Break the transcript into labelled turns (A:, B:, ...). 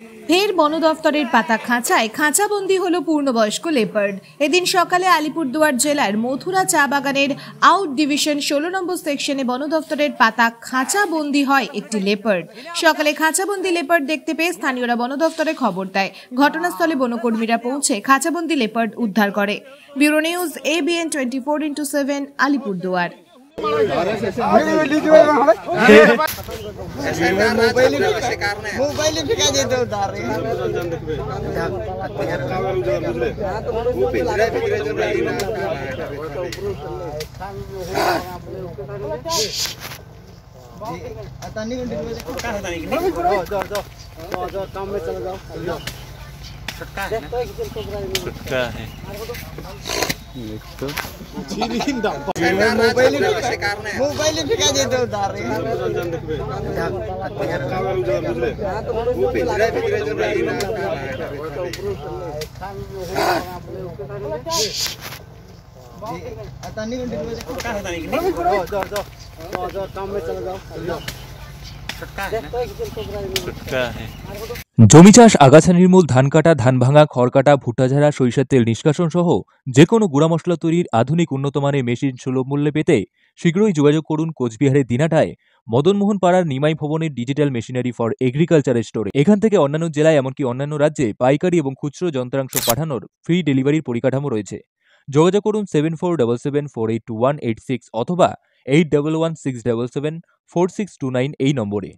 A: ফের বন দফতরের পাতা খাঁচায় খাঁচাবন্দি হলো পূর্ণবয়স্ক লেপার্ড। এদিন সকালে আলিপুরদুয়ার জেলার মথুরা চা বাগানের আউট ডিভিশন 16 নম্বর সেকশনে বন দফতরের পাতা খাঁচাবন্দি হয় একটি লেপার্ড। সকালে খাঁচাবন্দি লেপার্ড দেখতে পেয়ে স্থানীয়রা বন দফতরে খবর দেয়। ঘটনাস্থলে বনকর্মীরা পৌঁছে খাঁচাবন্দি লেপার্ড উদ্ধার করে। Bureau news ABN 24x7 Alipurduar.
B: छुटका है
C: मोबाइल फेंका देते उधार
B: छुटका है।
D: জমি চাষ, আগাছা নির্মূল, ধান কাটা, ধান ভাঙা, খড় কাটা, ভুট্টা ঝাড়া, সরিষার তেল নিষ্কাশন সহ যে কোনো গুঁড়া মশলা তৈরির আধুনিক উন্নতমানের মেশিন সুলভ মূল্যে পেতে শীঘ্রই যোগাযোগ করুন কোচবিহারের দিনাটায় মদনমোহন পাড়ার নিমাই ভবনের ডিজিটাল মেশিনারি ফর এগ্রিকালচার স্টোরে। এখান থেকে অন্যান্য জেলায় এমনকি অন্যান্য রাজ্যে পাইকারি এবং খুচরো যন্ত্রাংশ পাঠানোর ফ্রি ডেলিভারির পরিকাঠামো রয়েছে। যোগাযোগ করুন 7477482186 অথবা 8116774629 এই নম্বরে।